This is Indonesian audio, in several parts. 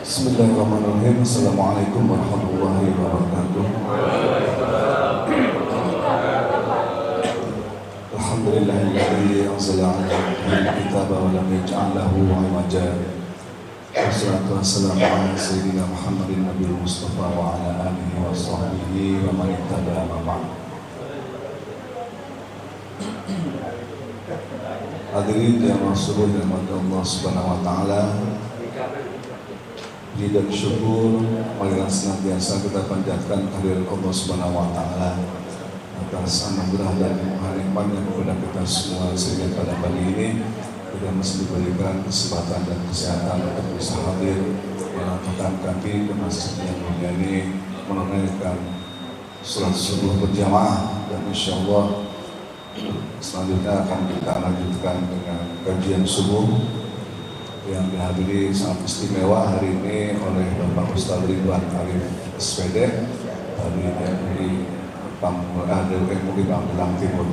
Bismillahirrahmanirrahim. Assalamualaikum warahmatullahi wabarakatuh. Alhamdulillahilladzi anzala 'ala 'abdihi al-kitaba wa lam yaj'al lahu 'iwaja. Wassalatu wassalamu 'ala sayyidina Muhammadin nabiyil mustafa wa 'ala alihi wa sahbihi wa man ittaba'a ma ba'd. Hadirin yang masyhur dirahmati Allah Subhanahu wa taala. Puji dan syukur marilah senantiasa kita panjatkan kehadirat Allah Subhanahu wa taala atas anugerah dan nikmatnya kepada kita semua, sehingga pada pagi ini kita masih diberikan kesempatan dan kesehatan untuk bisa hadir melangkahkan kaki ke masjid yang mulia ini menunaikan salat subuh berjamaah, dan insyaallah selanjutnya akan kita lanjutkan dengan kajian subuh yang dihadiri sangat istimewa hari ini oleh Bapak Ustaz Ridwan Arif SPD dari MUI Magelang Timur.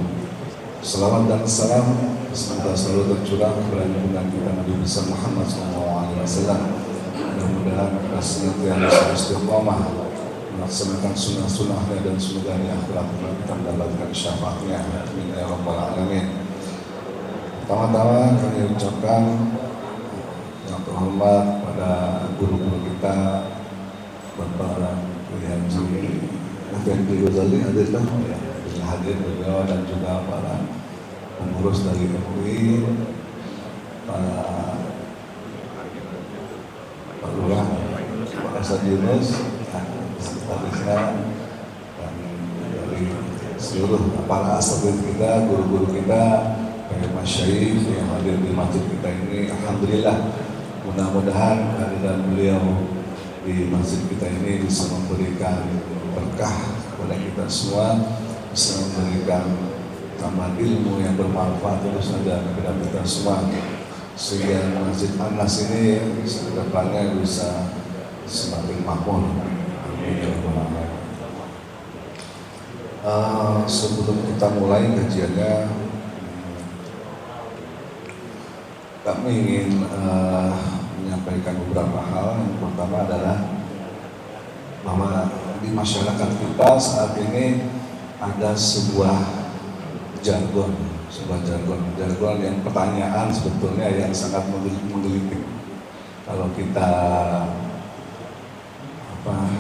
Selamat dan salam semoga selalu tercurah kepada junjungan kita Nabi besar Muhammad SAW. Mudah-mudahan kita senantiasa istiqomah melaksanakan sunnah-sunnahnya, dan semoga di akhirat kita mendapatkan syafaatnya. Amin ya rabbal alamin. Pertama-tama kami ucapkan yang terhormat pada guru-guru kita, Bapak Haji Effendi Ghazali hadirlah ya, hadir beliau, dan juga para pengurus dari MUI, para Pak Lurah, Pak Asad Yunus, sekretarisnya, dan dari seluruh para asatidz kita, guru-guru kita, para masyayikh yang hadir di masjid kita ini. Alhamdulillah, mudah-mudahan kehadiran beliau di masjid kita ini bisa memberikan berkah kepada kita semua, bisa memberikan tambahan ilmu yang bermanfaat terus saja kepada kita semua, sehingga Masjid Anas ini kedepannya bisa semakin makmur. Sebelum kita mulai kajiannya, kami ingin menyampaikan beberapa hal. Yang pertama adalah bahwa di masyarakat kita saat ini ada sebuah jargon yang pertanyaan sebetulnya yang sangat menggelitik. Kalau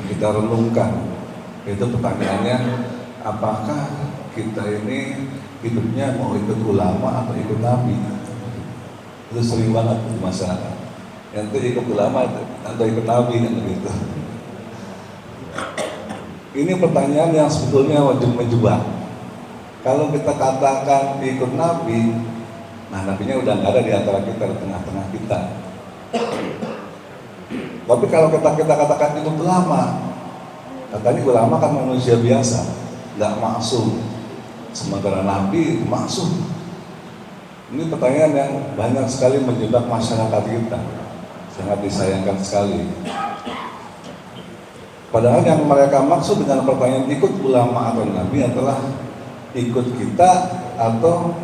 kita renungkan, itu pertanyaannya, apakah kita ini hidupnya mau ikut ulama atau ikut nabi? Itu sering banget di masyarakat. Yang itu ikut ulama atau ikut nabi kan begitu. Ini pertanyaan yang sebetulnya wajib menjebak. Kalau kita katakan ikut nabi, nah nabinya udah nggak ada di antara kita, di tengah-tengah kita. Tapi kalau kita katakan ikut ulama, katanya ulama kan manusia biasa, nggak maksum. Sementara nabi itu maksum. Ini pertanyaan yang banyak sekali menjebak masyarakat kita, sangat disayangkan sekali. Padahal yang mereka maksud dengan pertanyaan ikut ulama atau nabi adalah ikut kita atau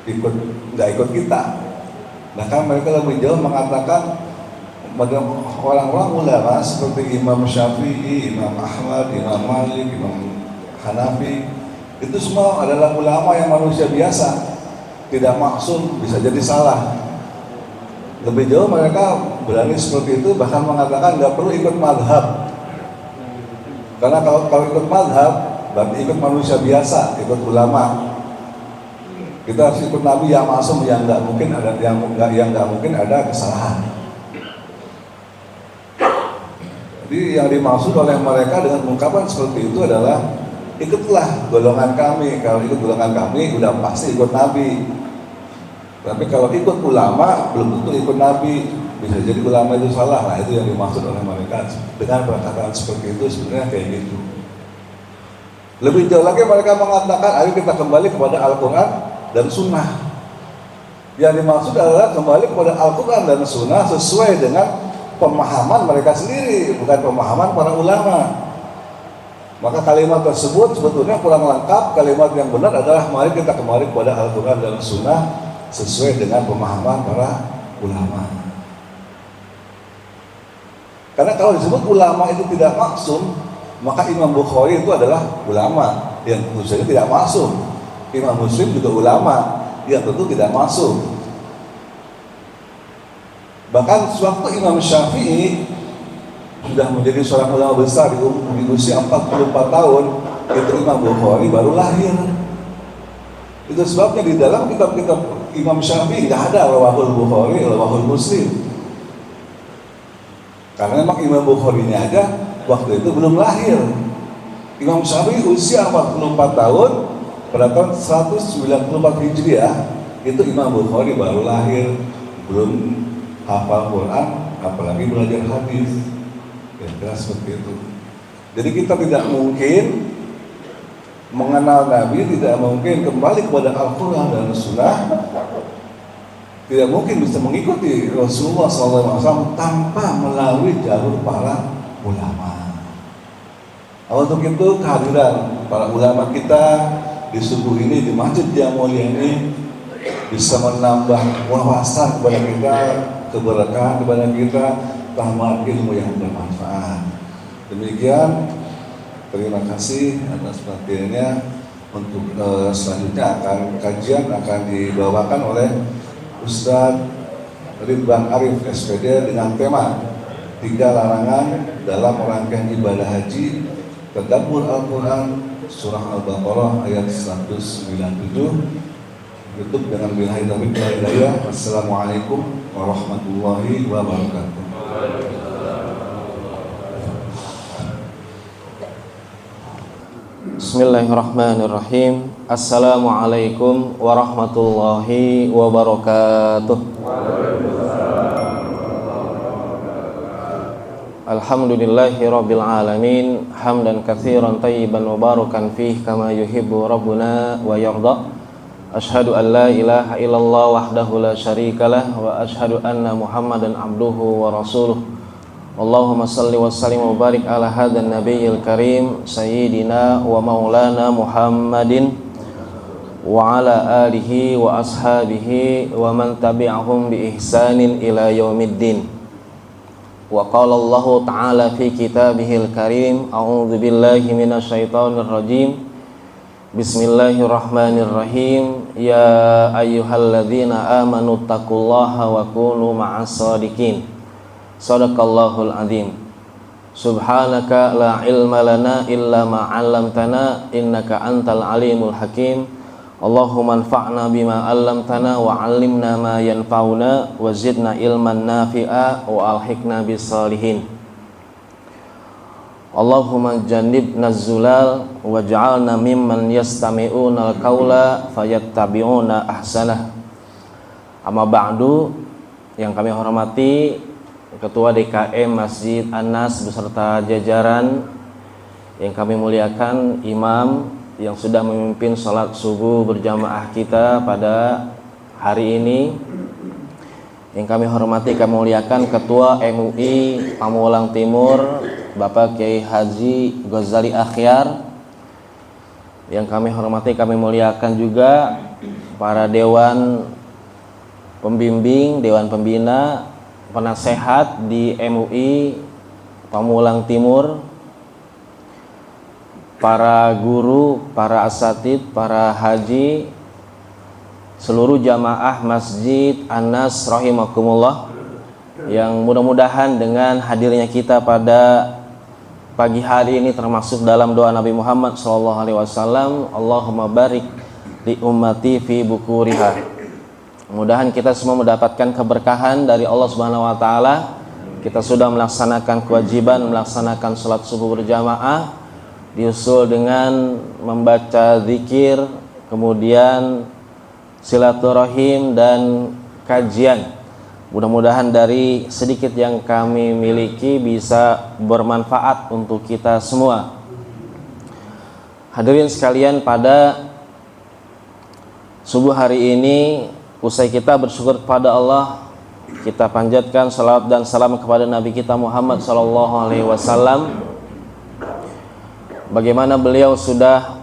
nggak ikut kita. Nah kan mereka lebih jauh mengatakan orang-orang ulama seperti Imam Syafi'i, Imam Ahmad, Imam Malik, Imam Hanafi, itu semua adalah ulama yang manusia biasa, tidak maksum, bisa jadi salah. Lebih jauh mereka berani seperti itu, bahkan mengatakan nggak perlu ikut madhab, karena kalau ikut madhab berarti ikut manusia biasa, ikut ulama. Kita harus ikut nabi yang maksum, yang nggak mungkin ada kesalahan. Jadi yang dimaksud oleh mereka dengan ungkapan seperti itu adalah ikutlah golongan kami. Kalau ikut golongan kami udah pasti ikut nabi. Tapi kalau ikut ulama belum tentu ikut nabi, bisa jadi ulama itu salah. Nah itu yang dimaksud oleh mereka dengan perkataan seperti itu, sebenarnya kayak gitu. Lebih jauh lagi mereka mengatakan, ayo kita kembali kepada Al-Quran dan Sunnah. Yang dimaksud adalah kembali kepada Al-Quran dan Sunnah sesuai dengan pemahaman mereka sendiri, bukan pemahaman para ulama. Maka kalimat tersebut sebetulnya kurang lengkap. Kalimat yang benar adalah mari kita kembali kepada Al-Quran dan Sunnah sesuai dengan pemahaman para ulama. Karena kalau disebut ulama itu tidak maksum, maka Imam Bukhari itu adalah ulama yang tentu saja tidak maksum. Imam Muslim juga ulama yang tentu tidak maksum. Bahkan sewaktu Imam Syafi'i sudah menjadi seorang ulama besar di usia 44 tahun, itu Imam Bukhari baru lahir. Itu sebabnya di dalam kitab-kitab Imam Syafi'i tidak ada Rawahul Bukhari, Rawahul Muslim. Karena memang Imam Bukhari ini aja waktu itu belum lahir. Imam Syafi'i usia 44 tahun pada tahun 194 Hijriah, itu Imam Bukhari baru lahir, belum hafal Quran, apalagi belajar hadis. Ya, seperti itu. Jadi kita tidak mungkin mengenal Nabi, tidak mungkin kembali kepada Al-Quran dan Sunnah, tidak mungkin bisa mengikuti Rasulullah SAW tanpa melalui jalur para ulama. Untuk itu kehadiran para ulama kita di subuh ini, di masjid yang mulia ini, bisa menambah wawasan kepada kita, keberkahan kepada kita, tambah ilmu yang bermanfaat. Demikian, terima kasih atas perhatiannya. Untuk selanjutnya kajian akan dibawakan oleh Ustadz Ridwan Arif SPD dengan tema 3 larangan dalam rangkaian ibadah haji, tadabbur Al-Quran, surah Al-Baqarah ayat 197. Tutup dengan billahi taufiq wal hidayah. Assalamualaikum warahmatullahi wabarakatuh. Bismillahirrahmanirrahim. Assalamualaikum warahmatullahi wabarakatuh. Alhamdulillahi rabbil alamin, hamdan katsiran tayyiban mubarakan fih kama yuhibbu rabbuna wa yarda. Ashhadu an la ilaha illallah wahdahu la syarikalah wa ashhadu anna Muhammadan abduhu wa rasuluh. Allahumma salli wa sallim wa barik ala hadan nabiyil karim sayyidina wa maulana Muhammadin wa ala alihi wa ashabihi wa man tabi'ahum bi ihsanin ila yaumiddin. Wa qala Allah ta'ala fi kitabihil karim, a'udzu billahi minasyaitonir rajim. Bismillahirrahmanirrahim. Ya ayyuhalladzina amanu taqullaha wa kunu ma'as shadiqin. Shadaqallahul azim. Subhanaka la ilma lana illa ma 'allamtana innaka antal alimul hakim. Allahumma anfa'na bima 'allamtana wa 'allimna ma yanfa'una wa zidna ilman nafi'a wa alhiqna bis shalihin. Allahumma jannibna zulal waj'alna mimman yastami'una al-qawla fayattabi'una ahsanah. Amma ba'du, yang kami hormati Ketua DKM Masjid An-Nas beserta jajaran, yang kami muliakan Imam yang sudah memimpin salat subuh berjamaah kita pada hari ini, yang kami hormati, kami muliakan Ketua MUI Pamulang Timur Bapak Kiai Haji Ghazali Akhyar, yang kami hormati, kami muliakan juga para dewan pembimbing, dewan pembina, penasehat di MUI Pamulang Timur, para guru, para asatid, para haji, seluruh jamaah Masjid An-Nas rahimakumullah, yang mudah-mudahan dengan hadirnya kita pada pagi hari ini termasuk dalam doa Nabi Muhammad SAW, Allahumma barik li ummati fi bukuriha. Mudah-mudahan kita semua mendapatkan keberkahan dari Allah Subhanahu wa taala. Kita sudah melaksanakan kewajiban melaksanakan salat subuh berjamaah, diusul dengan membaca zikir, kemudian silaturahim dan kajian. Mudah-mudahan dari sedikit yang kami miliki bisa bermanfaat untuk kita semua. Hadirin sekalian, pada subuh hari ini, usai kita bersyukur kepada Allah, kita panjatkan salawat dan salam kepada Nabi kita Muhammad SAW. Bagaimana beliau sudah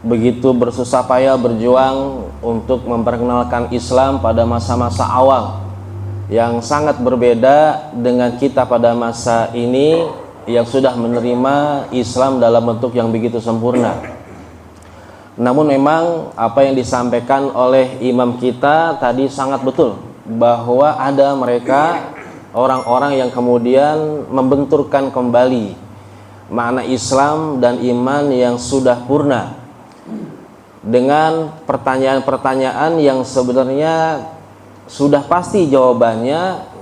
begitu bersusah payah berjuang untuk memperkenalkan Islam pada masa-masa awal, yang sangat berbeda dengan kita pada masa ini yang sudah menerima Islam dalam bentuk yang begitu sempurna. Namun memang apa yang disampaikan oleh imam kita tadi sangat betul, bahwa ada mereka orang-orang yang kemudian membenturkan kembali makna Islam dan iman yang sudah purna dengan pertanyaan-pertanyaan yang sebenarnya sudah pasti jawabannya,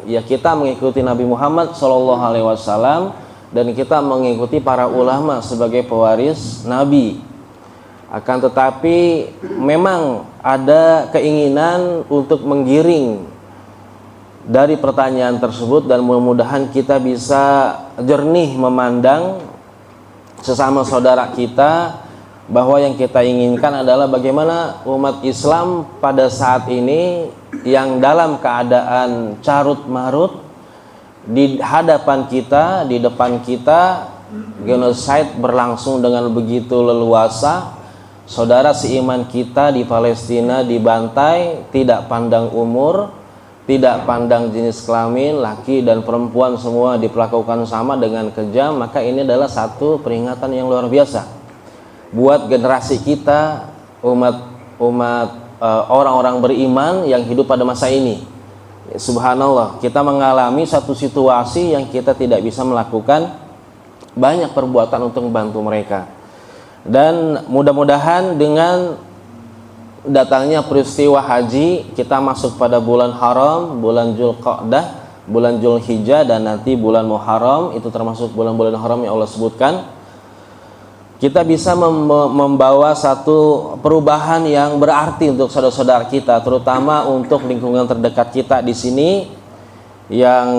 ya kita mengikuti Nabi Muhammad SAW dan kita mengikuti para ulama sebagai pewaris Nabi. Akan tetapi memang ada keinginan untuk menggiring dari pertanyaan tersebut, dan mudah-mudahan kita bisa jernih memandang sesama saudara kita, bahwa yang kita inginkan adalah bagaimana umat Islam pada saat ini yang dalam keadaan carut marut, di hadapan kita, di depan kita, genocide berlangsung dengan begitu leluasa. Saudara seiman kita di Palestina dibantai, tidak pandang umur, tidak pandang jenis kelamin, laki dan perempuan semua diperlakukan sama dengan kejam. Maka ini adalah satu peringatan yang luar biasa buat generasi kita, umat orang-orang beriman yang hidup pada masa ini. Subhanallah, kita mengalami satu situasi yang kita tidak bisa melakukan banyak perbuatan untuk membantu mereka. Dan mudah-mudahan dengan datangnya peristiwa haji, kita masuk pada bulan haram, bulan Dzulqa'dah, bulan Dzulhijjah, dan nanti bulan Muharram, itu termasuk bulan-bulan haram yang Allah sebutkan. Kita bisa membawa satu perubahan yang berarti untuk saudara-saudara kita, terutama untuk lingkungan terdekat kita di sini, yang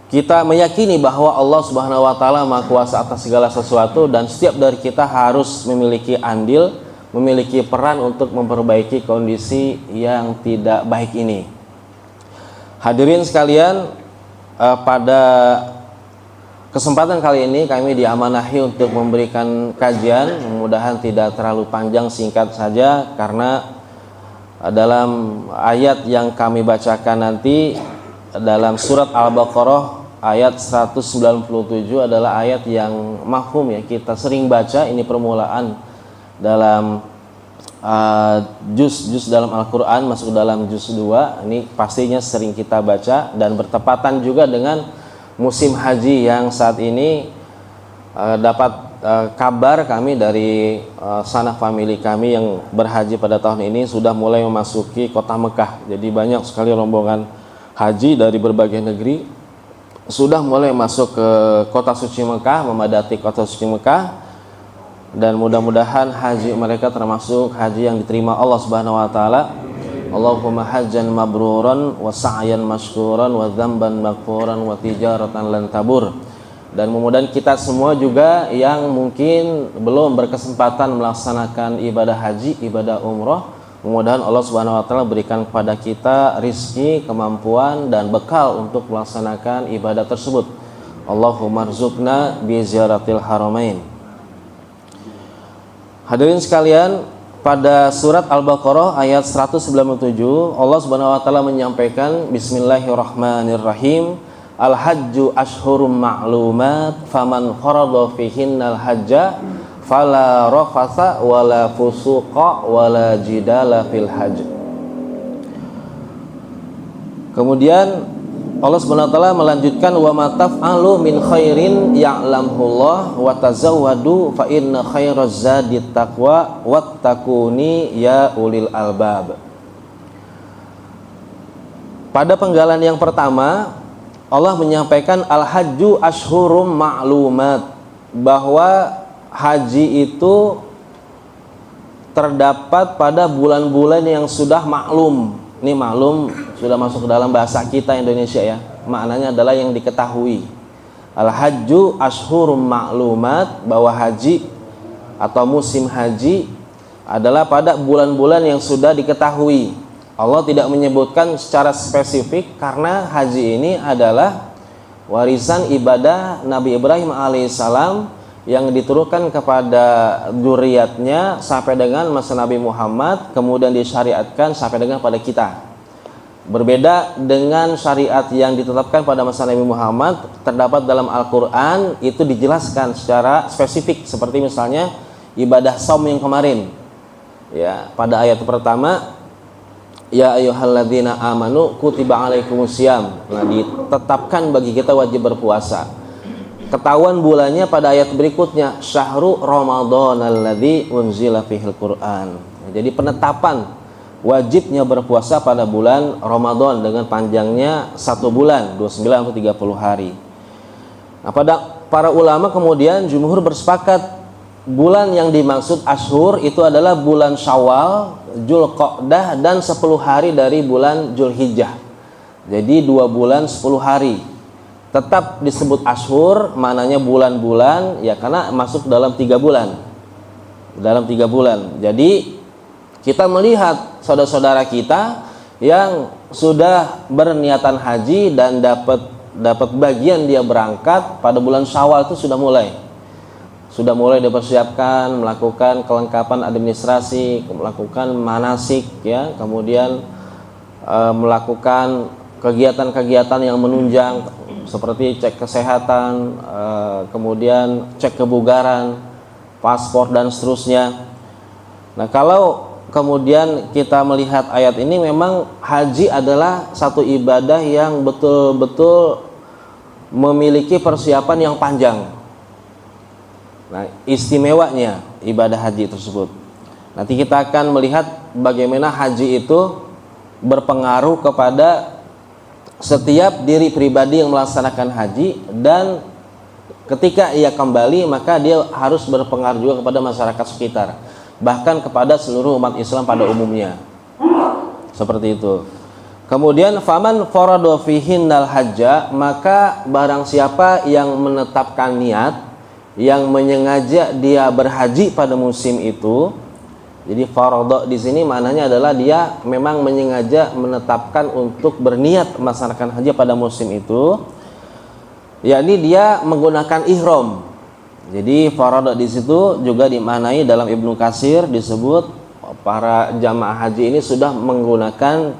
kita meyakini bahwa Allah Subhanahu wa taala Maha Kuasa atas segala sesuatu, dan setiap dari kita harus memiliki andil, memiliki peran untuk memperbaiki kondisi yang tidak baik ini. Hadirin sekalian, pada kesempatan kali ini kami diamanahi untuk memberikan kajian, mudah-mudahan tidak terlalu panjang, singkat saja, karena dalam ayat yang kami bacakan nanti dalam surat Al-Baqarah ayat 197 adalah ayat yang mafhum, ya kita sering baca. Ini permulaan dalam juz dalam Al-Quran, masuk dalam juz 2. Ini pastinya sering kita baca, dan bertepatan juga dengan musim haji yang saat ini. Dapat kabar kami dari sanak famili kami yang berhaji pada tahun ini sudah mulai memasuki kota Mekah. Jadi banyak sekali rombongan haji dari berbagai negeri sudah mulai masuk ke kota suci Mekah, memadati kota suci Mekah, dan mudah-mudahan haji mereka termasuk haji yang diterima Allah Subhanahu wa taala. Allahumma hajjan mabruran wa sa'yan mashkuran wa dzamban maghfuran wa tijaratan lan tabur. Dan mudah-mudahan kita semua juga yang mungkin belum berkesempatan melaksanakan ibadah haji, ibadah umroh, mudah-mudahan Allah Subhanahu wa taala berikan kepada kita rizki, kemampuan, dan bekal untuk melaksanakan ibadah tersebut. Allahumma rzuqna bi ziyaratil haramain. Hadirin sekalian, pada surat Al-Baqarah ayat 197 Allah Subhanahu wa taala menyampaikan, bismillahirrahmanirrahim, al-hajju ashhurum ma'lumat faman farada fihinnal hajja fala rafatha wala fusuqa wala jidala fil hajj. Kemudian Allah Subhanahu wa taala melanjutkan, wa ma taf'alu min khairin ya'lamhullah wa tazawwadu fa inna khairaz zadi taqwa wattaquni ya ulil albab. Pada penggalan yang pertama Allah menyampaikan al-hajju ashhurum ma'lumat, bahwa haji itu terdapat pada bulan-bulan yang sudah maklum. Ini maklum sudah masuk ke dalam bahasa kita Indonesia, ya. Maknanya adalah yang diketahui. Al-hajju ashhurum ma'lumat, bahwa haji atau musim haji adalah pada bulan-bulan yang sudah diketahui. Allah tidak menyebutkan secara spesifik karena haji ini adalah warisan ibadah Nabi Ibrahim alaihissalam yang diturunkan kepada dzurriyyatnya sampai dengan masa Nabi Muhammad, kemudian disyariatkan sampai dengan pada kita. Berbeda dengan syariat yang ditetapkan pada masa Nabi Muhammad, terdapat dalam Al-Quran itu dijelaskan secara spesifik, seperti misalnya ibadah saum yang kemarin. Ya, pada ayat pertama, ya ayyuhalladzina amanu kutiba alaikumusiyam. Nah, ditetapkan bagi kita wajib berpuasa. Ketahuan bulannya pada ayat berikutnya, syahru ramadhanalladzi unzila fihil Qur'an. Jadi penetapan wajibnya berpuasa pada bulan Ramadan dengan panjangnya 1 bulan, 29 atau 30 hari. Nah, para ulama kemudian jumhur bersepakat bulan yang dimaksud ashur itu adalah bulan Syawal, Dzulqa'dah dan 10 hari dari bulan Dzulhijjah. Jadi 2 bulan 10 hari. Tetap disebut ashur, maknanya bulan-bulan ya karena masuk dalam 3 bulan. Dalam 3 bulan. Jadi kita melihat saudara-saudara kita yang sudah berniatan haji dan dapat bagian dia berangkat pada bulan Syawal itu sudah mulai dipersiapkan, melakukan kelengkapan administrasi, melakukan manasik ya, kemudian melakukan kegiatan-kegiatan yang menunjang seperti cek kesehatan, kemudian cek kebugaran, paspor dan seterusnya. Nah, kalau kemudian kita melihat ayat ini, memang haji adalah satu ibadah yang betul-betul memiliki persiapan yang panjang. Nah, istimewanya ibadah haji tersebut. Nanti kita akan melihat bagaimana haji itu berpengaruh kepada setiap diri pribadi yang melaksanakan haji, dan ketika ia kembali maka dia harus berpengaruh juga kepada masyarakat sekitar, bahkan kepada seluruh umat Islam pada umumnya. Seperti itu. Kemudian faman farada fihinnal hajja, maka barang siapa yang menetapkan niat, yang menyengaja dia berhaji pada musim itu. Jadi farada di sini maknanya adalah dia memang menyengaja menetapkan untuk berniat melaksanakan haji pada musim itu. Yakni dia menggunakan ihram. Jadi farada di situ juga dimaknai dalam Ibnu Katsir, disebut para jamaah haji ini sudah menggunakan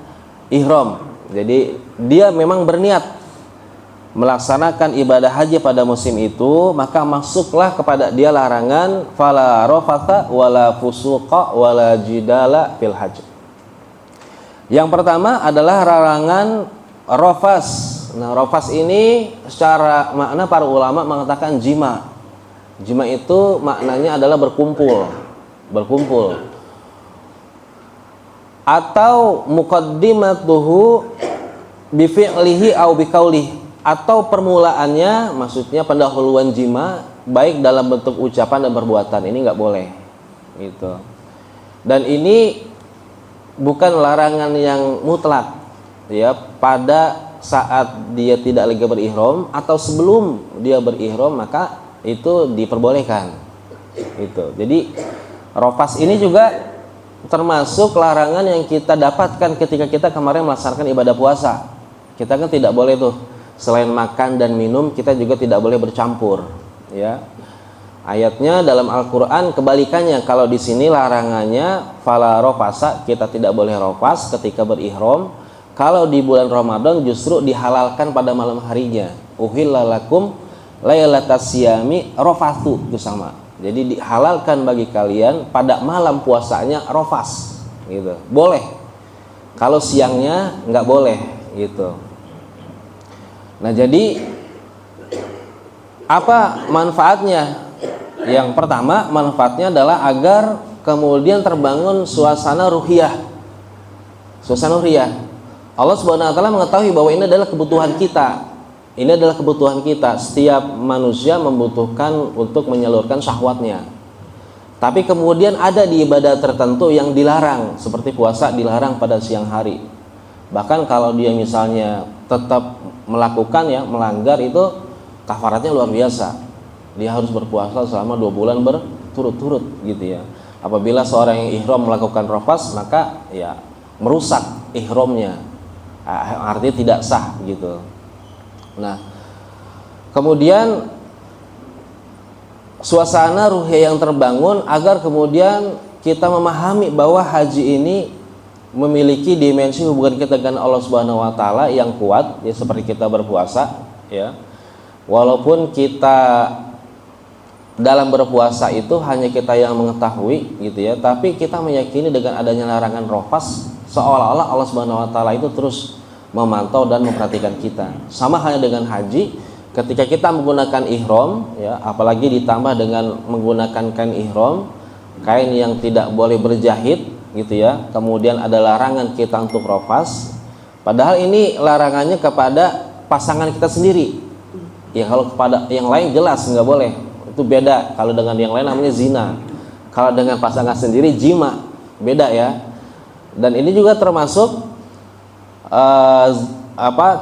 ihram. Jadi dia memang berniat melaksanakan ibadah haji pada musim itu, maka masuklah kepada dia larangan fala rafatha wala fusuqa wala jidala fil hajj. Yang pertama adalah larangan rafas. Nah, rafas ini secara makna para ulama mengatakan jima. Jima itu maknanya adalah berkumpul. Atau muqaddimatuhu bi fi'lihi au bi qaulihi, atau permulaannya maksudnya pendahuluan jima baik dalam bentuk ucapan dan perbuatan. Ini nggak boleh gitu. Dan ini bukan larangan yang mutlak ya, pada saat dia tidak lagi berihram atau sebelum dia berihram maka itu diperbolehkan itu. Jadi rafas ini juga termasuk larangan yang kita dapatkan ketika kita kemarin melaksanakan ibadah puasa. Kita kan tidak boleh tuh, selain makan dan minum kita juga tidak boleh bercampur ya. Ayatnya dalam Al-Qur'an kebalikannya. Kalau di sini larangannya fala rafasa, kita tidak boleh rafas ketika berihram. Kalau di bulan Ramadan justru dihalalkan pada malam harinya. Uhilla lakum lailatas siyami rafathu, itu sama. Jadi dihalalkan bagi kalian pada malam puasanya rafas gitu. Boleh. Kalau siangnya nggak boleh gitu. Nah, jadi apa manfaatnya? Yang pertama, manfaatnya adalah agar kemudian terbangun suasana ruhiyah. Suasana ruhiyah. Allah Subhanahu wa taala mengetahui bahwa ini adalah kebutuhan kita. Ini adalah kebutuhan kita. Setiap manusia membutuhkan untuk menyalurkan syahwatnya. Tapi kemudian ada di ibadah tertentu yang dilarang, seperti puasa dilarang pada siang hari. Bahkan kalau dia misalnya tetap melakukan ya, melanggar, itu kafaratnya luar biasa. Dia harus berpuasa selama 2 bulan berturut-turut gitu ya. Apabila seorang yang ihram melakukan rafas, maka ya merusak ihramnya, artinya tidak sah gitu. Nah, kemudian suasana ruhiyah yang terbangun agar kemudian kita memahami bahwa haji ini memiliki dimensi hubungan kita dengan Allah Subhanahu wa taala yang kuat, ya seperti kita berpuasa, ya. Walaupun kita dalam berpuasa itu hanya kita yang mengetahui gitu ya, tapi kita meyakini dengan adanya larangan rafas seolah-olah Allah Subhanahu wa taala itu terus memantau dan memperhatikan kita. Sama halnya dengan haji, ketika kita menggunakan ihram, ya, apalagi ditambah dengan menggunakan kain ihram, kain yang tidak boleh berjahit gitu ya. Kemudian ada larangan kita untuk rafas. Padahal ini larangannya kepada pasangan kita sendiri. Ya kalau kepada yang lain jelas nggak boleh. Itu beda. Kalau dengan yang lain namanya zina. Kalau dengan pasangan sendiri jima. Beda ya. Dan ini juga termasuk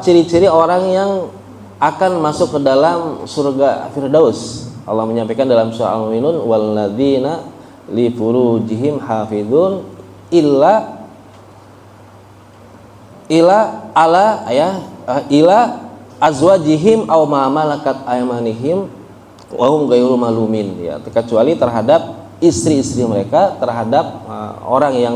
ciri-ciri orang yang akan masuk ke dalam surga Firdaus. Allah menyampaikan dalam surah Al-Mu'minun, walladzina li furujihim hafizun illa azwajihim aw ma malakat aymanihim wa hum ghairu malumin, ya, kecuali terhadap istri-istri mereka, terhadap orang yang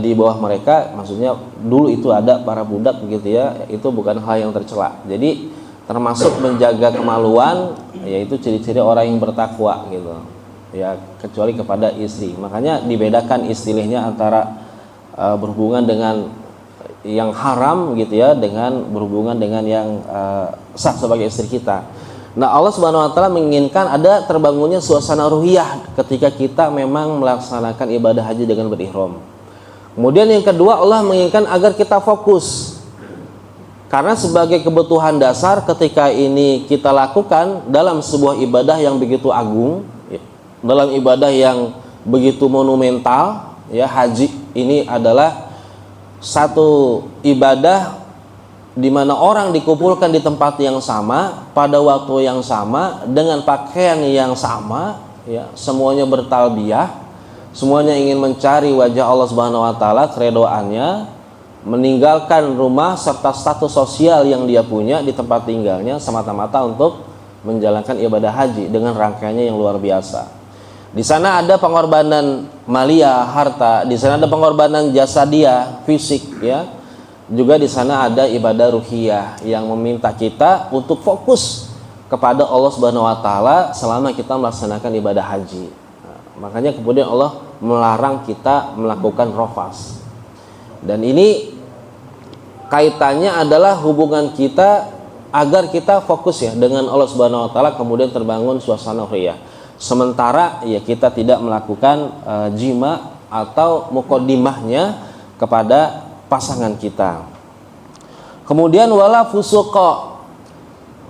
di bawah mereka, maksudnya dulu itu ada para budak begitu ya, itu bukan hal yang tercela. Jadi termasuk menjaga kemaluan, yaitu ciri-ciri orang yang bertakwa gitu. Ya, kecuali kepada istri. Makanya dibedakan istilahnya antara berhubungan dengan yang haram gitu ya, dengan berhubungan dengan yang sah sebagai istri kita. Nah, Allah Subhanahu wa taala menginginkan ada terbangunnya suasana ruhiyah ketika kita memang melaksanakan ibadah haji dengan berihram. Kemudian yang kedua, Allah menginginkan agar kita fokus. Karena sebagai kebutuhan dasar ketika ini kita lakukan dalam sebuah ibadah yang begitu agung, dalam ibadah yang begitu monumental, ya, haji ini adalah satu ibadah di mana orang dikumpulkan di tempat yang sama pada waktu yang sama dengan pakaian yang sama, ya, semuanya bertalbiyah, semuanya ingin mencari wajah Allah Subhanahu wa taala, keredoannya, meninggalkan rumah serta status sosial yang dia punya di tempat tinggalnya semata-mata untuk menjalankan ibadah haji dengan rangkaiannya yang luar biasa. Di sana ada pengorbanan malia, harta, di sana ada pengorbanan jasadia, fisik, ya. Juga di sana ada ibadah ruhiyah yang meminta kita untuk fokus kepada Allah Subhanahu wa taala selama kita melaksanakan ibadah haji. Nah, makanya kemudian Allah melarang kita melakukan rafas. Dan ini kaitannya adalah hubungan kita agar kita fokus ya dengan Allah Subhanahu wa taala, kemudian terbangun suasana ruhiyah. Sementara ya kita tidak melakukan jima atau muqaddimahnya kepada pasangan kita. Kemudian wala fusuqa.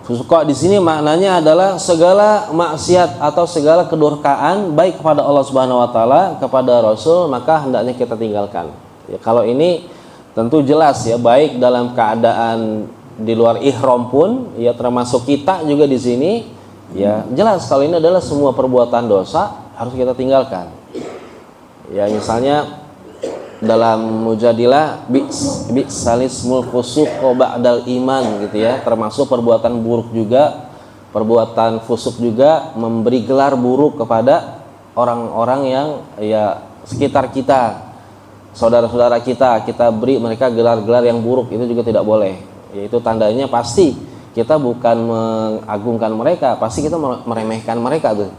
Fusuqa di sini maknanya adalah segala maksiat atau segala kedurkaan baik kepada Allah Subhanahu wa taala, kepada Rasul, maka hendaknya kita tinggalkan. Ya, kalau ini tentu jelas ya, baik dalam keadaan di luar ihram pun, ya termasuk kita juga di sini. Ya, jelas kalau ini adalah semua perbuatan dosa harus kita tinggalkan. Ya, misalnya dalam Mujadilah bi'salismul fusuq ba'dal iman gitu ya, termasuk perbuatan buruk juga, perbuatan fusuk juga, memberi gelar buruk kepada orang-orang yang ya sekitar kita, saudara-saudara kita beri mereka gelar-gelar yang buruk, itu juga tidak boleh. Yaitu tandanya pasti kita bukan mengagungkan mereka, pasti kita meremehkan mereka tuh.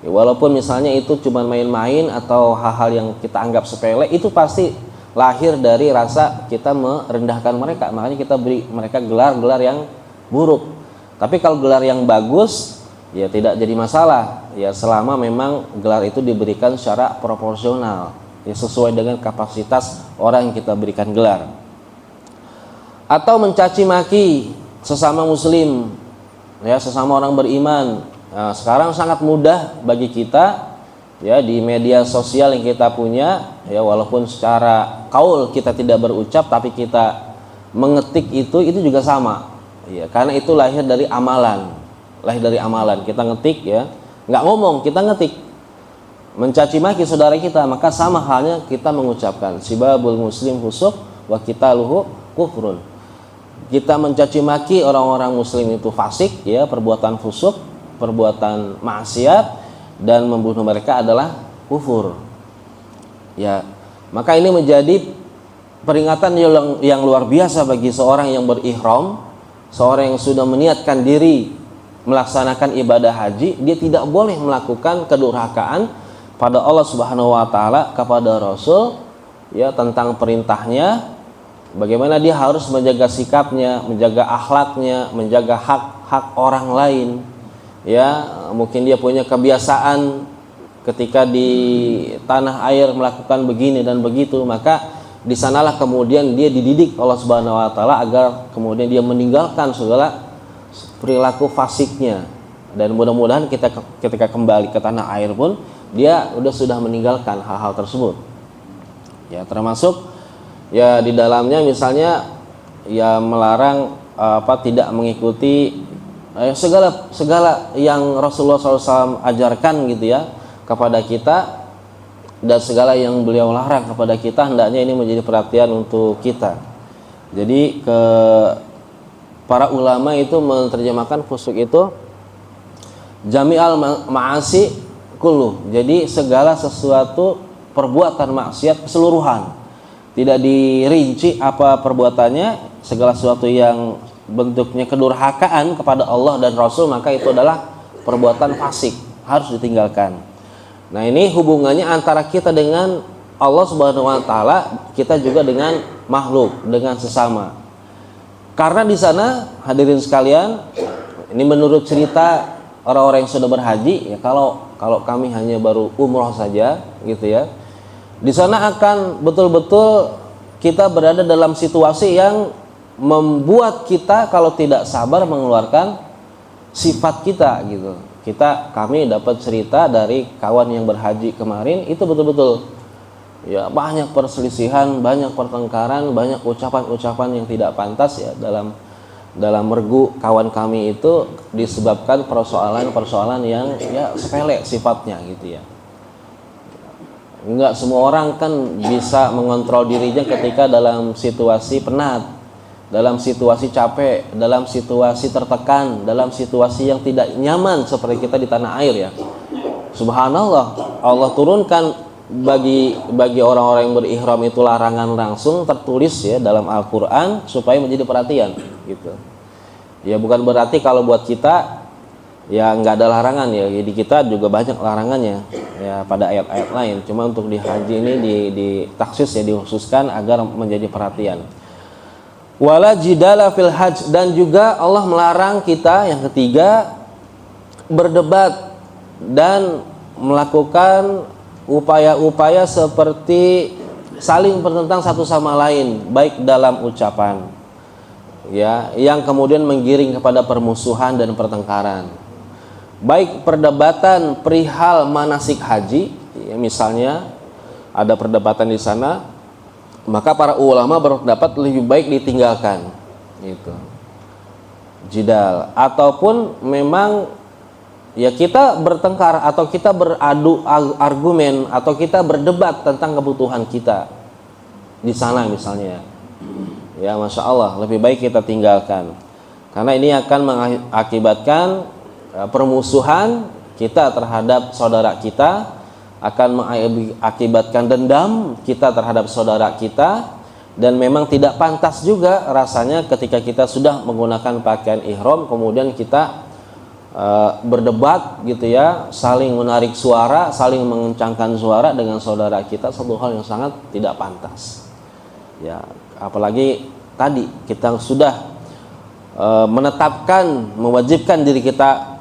Ya, walaupun misalnya itu cuma main-main atau hal-hal yang kita anggap sepele, itu pasti lahir dari rasa kita merendahkan mereka. Makanya kita beri mereka gelar-gelar yang buruk. Tapi kalau gelar yang bagus, ya tidak jadi masalah. Ya selama memang gelar itu diberikan secara proporsional, ya sesuai dengan kapasitas orang yang kita berikan gelar. Atau mencaci maki sesama muslim, ya sesama orang beriman. Nah, sekarang sangat mudah bagi kita ya di media sosial yang kita punya, ya walaupun secara kaul kita tidak berucap tapi kita mengetik itu juga sama. Ya, karena itu lahir dari amalan. Kita ngetik ya, nggak ngomong, kita ngetik. Mencaci maki saudara kita, maka sama halnya kita mengucapkan sibabul muslim fusuq wa qitaluhu kufrun. Kita mencaci maki orang-orang muslim itu fasik, ya perbuatan fusuk, perbuatan maksiat, dan membunuh mereka adalah kufur. Ya, maka ini menjadi peringatan yang luar biasa bagi seorang yang berihram, seorang yang sudah meniatkan diri melaksanakan ibadah haji. Dia tidak boleh melakukan kedurhakaan pada Allah Subhanahu wa taala, kepada Rasul, ya, tentang perintahnya. Bagaimana dia harus menjaga sikapnya, menjaga akhlaknya, menjaga hak-hak orang lain. Ya, mungkin dia punya kebiasaan ketika di tanah air melakukan begini dan begitu, maka di sanalah kemudian dia dididik Allah Subhanahu wa taala agar kemudian dia meninggalkan segala perilaku fasiknya. Dan mudah-mudahan kita ketika kembali ke tanah air pun dia sudah meninggalkan hal-hal tersebut. Ya, termasuk ya di dalamnya misalnya ya melarang tidak mengikuti segala yang Rasulullah SAW ajarkan gitu ya kepada kita, dan segala yang beliau larang kepada kita, hendaknya ini menjadi perhatian untuk kita. Jadi para ulama itu menerjemahkan fusuk itu jami'al ma'asi kullu. Jadi segala sesuatu perbuatan maksiat keseluruhan. Tidak dirinci apa perbuatannya, segala sesuatu yang bentuknya kedurhakaan kepada Allah dan Rasul, maka itu adalah perbuatan fasik, harus ditinggalkan. Nah, ini hubungannya antara kita dengan Allah Subhanahu wa taala, kita juga dengan makhluk, dengan sesama. Karena di sana hadirin sekalian, ini menurut cerita orang-orang yang sudah berhaji, ya kalau kami hanya baru umroh saja gitu ya. Di sana akan betul-betul kita berada dalam situasi yang membuat kita kalau tidak sabar mengeluarkan sifat kita gitu. Kami dapat cerita dari kawan yang berhaji kemarin, itu betul-betul ya banyak perselisihan, banyak pertengkaran, banyak ucapan-ucapan yang tidak pantas ya dalam regu kawan kami itu disebabkan persoalan-persoalan yang ya sepele sifatnya gitu ya. Enggak semua orang kan bisa mengontrol dirinya ketika dalam situasi penat, dalam situasi capek, dalam situasi tertekan, dalam situasi yang tidak nyaman seperti kita di tanah air ya. Subhanallah, Allah turunkan bagi orang-orang yang berihram itu larangan langsung tertulis ya dalam Al-Qur'an supaya menjadi perhatian gitu. Ya bukan berarti kalau buat kita ya nggak ada larangan ya, di kita juga banyak larangannya ya pada ayat-ayat lain. Cuma untuk di haji ini ditaksis ya, dikhususkan agar menjadi perhatian. Wala jidala fil hajj, dan juga Allah melarang kita yang ketiga berdebat dan melakukan upaya-upaya seperti saling bertentang satu sama lain, baik dalam ucapan ya yang kemudian menggiring kepada permusuhan dan pertengkaran. Baik perdebatan perihal manasik haji, ya, misalnya ada perdebatan di sana, maka para ulama berpendapat lebih baik ditinggalkan, gitu. Jidal, ataupun memang ya kita bertengkar atau kita beradu argumen atau kita berdebat tentang kebutuhan kita di sana misalnya, ya masya Allah lebih baik kita tinggalkan, karena ini akan mengakibatkan permusuhan kita terhadap saudara kita, akan mengakibatkan dendam kita terhadap saudara kita, dan memang tidak pantas juga rasanya ketika kita sudah menggunakan pakaian ihram kemudian kita berdebat gitu ya, saling menarik suara, saling mengencangkan suara dengan saudara kita, satu hal yang sangat tidak pantas ya. Apalagi tadi kita sudah menetapkan, mewajibkan diri kita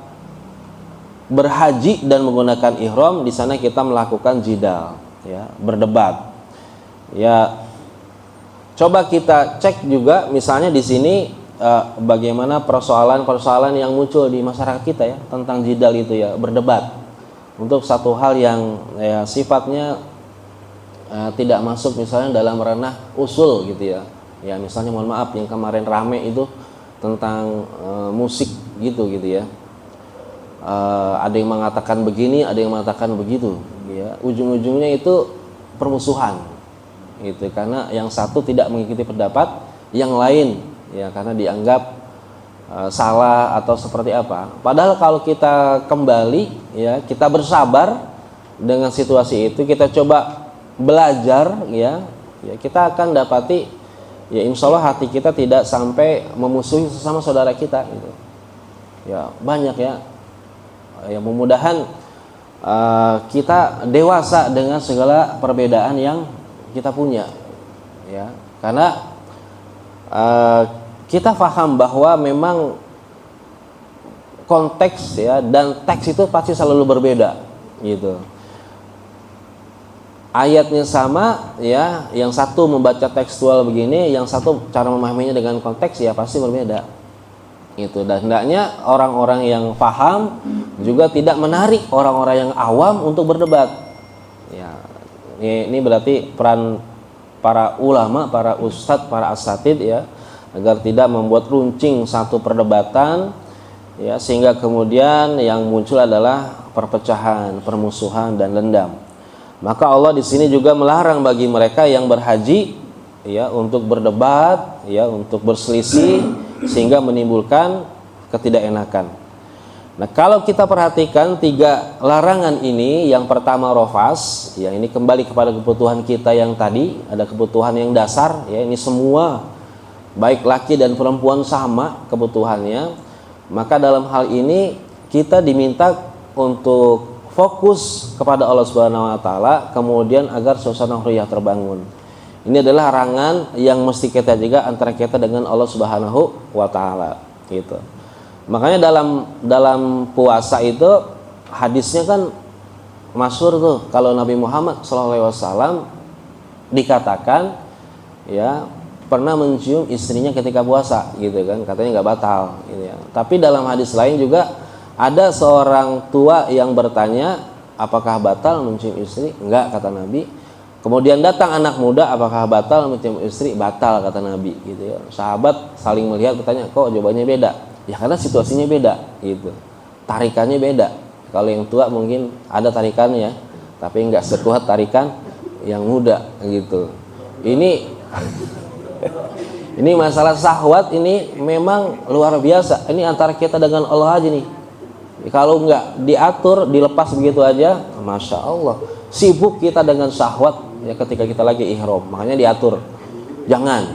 berhaji dan menggunakan ihram, di sana kita melakukan jidal ya, berdebat ya. Coba kita cek juga misalnya di sini bagaimana persoalan-persoalan yang muncul di masyarakat kita ya tentang jidal itu ya, berdebat untuk satu hal yang ya sifatnya tidak masuk misalnya dalam ranah usul gitu ya. Ya misalnya mohon maaf yang kemarin rame itu tentang musik gitu ya. Ada yang mengatakan begini, ada yang mengatakan begitu ya. Ujung-ujungnya itu permusuhan gitu, karena yang satu tidak mengikuti pendapat yang lain ya, karena dianggap salah atau seperti apa. Padahal kalau kita kembali ya, kita bersabar dengan situasi itu, kita coba belajar ya, ya kita akan dapati ya insya Allah hati kita tidak sampai memusuhi sesama saudara kita gitu. Ya banyak ya, ya mudah-mudahan kita dewasa dengan segala perbedaan yang kita punya ya, karena kita paham bahwa memang konteks ya dan teks itu pasti selalu berbeda gitu. Ayatnya sama ya, yang satu membaca tekstual begini, yang satu cara memahaminya dengan konteks ya pasti berbeda gitu. Dan hendaknya orang-orang yang paham juga tidak menarik orang-orang yang awam untuk berdebat ya. Ini berarti peran para ulama, para ustadz, para asatid ya, agar tidak membuat runcing satu perdebatan ya, sehingga kemudian yang muncul adalah perpecahan, permusuhan dan dendam. Maka Allah di sini juga melarang bagi mereka yang berhaji ya untuk berdebat ya, untuk berselisih sehingga menimbulkan ketidakenakan. Nah, kalau kita perhatikan tiga larangan ini, yang pertama rofas, ya ini kembali kepada kebutuhan kita yang tadi, ada kebutuhan yang dasar ya, ini semua baik laki dan perempuan sama kebutuhannya. Maka dalam hal ini kita diminta untuk fokus kepada Allah Subhanahu wa taala, kemudian agar suasana huriyah terbangun. Ini adalah larangan yang mesti kita jaga antara kita dengan Allah Subhanahu wa taala gitu. Makanya dalam puasa itu hadisnya kan masyhur tuh, kalau Nabi Muhammad SAW dikatakan ya pernah mencium istrinya ketika puasa gitu kan, katanya nggak batal gitu ya. Tapi dalam hadis lain juga ada seorang tua yang bertanya, apakah batal mencium istri? Enggak, kata Nabi. Kemudian datang anak muda, apakah batal mencium istri? Batal, kata Nabi gitu ya. Sahabat saling melihat, bertanya, kok jawabannya beda? Ya karena situasinya beda gitu, tarikannya beda. Kalau yang tua mungkin ada tarikannya, tapi enggak sekuat tarikan yang muda gitu. Ini masalah syahwat ini memang luar biasa. Ini antara kita dengan Allah aja nih. Kalau nggak diatur, dilepas begitu aja, masya Allah, sibuk kita dengan syahwat ya ketika kita lagi ihram. Makanya diatur, jangan,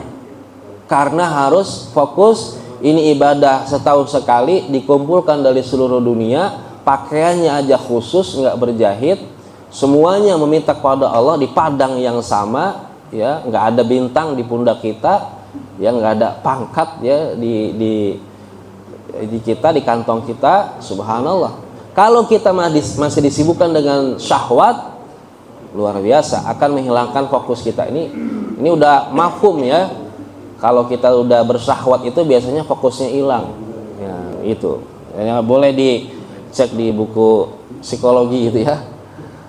karena harus fokus. Ini ibadah setahun sekali, dikumpulkan dari seluruh dunia, pakaiannya aja khusus, nggak berjahit, semuanya meminta kepada Allah di padang yang sama ya, nggak ada bintang di pundak kita ya, nggak ada pangkat ya di kita, di kantong kita. Subhanallah, kalau kita masih disibukkan dengan syahwat, luar biasa akan menghilangkan fokus kita. Ini udah mafhum ya, kalau kita udah bersyahwat itu biasanya fokusnya hilang ya, itu ya, boleh dicek di buku psikologi gitu ya,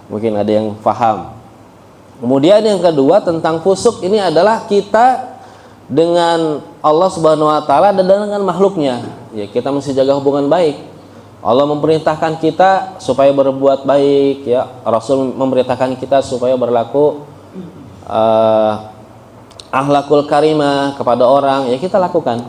mungkin ada yang paham. Kemudian yang kedua tentang fusuk, ini adalah kita dengan Allah Subhanahu wa taala dan dengan makhluknya. Ya, kita mesti jaga hubungan baik. Allah memerintahkan kita supaya berbuat baik ya. Rasul memerintahkan kita supaya berlaku akhlakul karimah kepada orang, ya kita lakukan.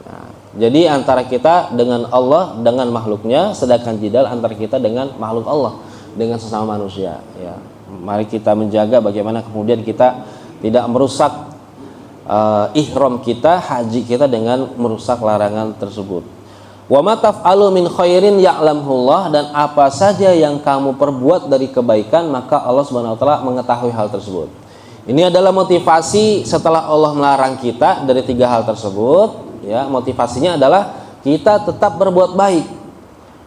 Nah, jadi antara kita dengan Allah dengan makhluknya, sedangkan jidal antara kita dengan makhluk Allah dengan sesama manusia ya. Mari kita menjaga bagaimana kemudian kita tidak merusak ihram kita, haji kita dengan merusak larangan tersebut. Wa ma taf'alu min khairin ya'lamullah, dan apa saja yang kamu perbuat dari kebaikan maka Allah Subhanahu wa taala mengetahui hal tersebut. Ini adalah motivasi setelah Allah melarang kita dari tiga hal tersebut ya. Motivasinya adalah kita tetap berbuat baik,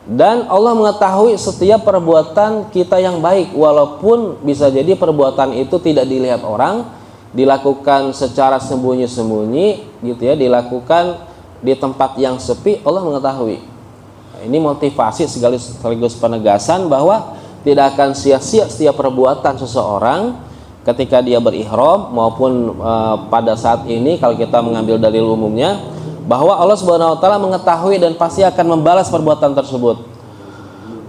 dan Allah mengetahui setiap perbuatan kita yang baik, walaupun bisa jadi perbuatan itu tidak dilihat orang, dilakukan secara sembunyi-sembunyi gitu ya, dilakukan di tempat yang sepi, Allah mengetahui. Nah, ini motivasi sekaligus penegasan bahwa tidak akan sia-sia setiap perbuatan seseorang ketika dia berihram maupun pada saat ini kalau kita mengambil dalil umumnya, bahwa Allah Subhanahu wa taala mengetahui dan pasti akan membalas perbuatan tersebut.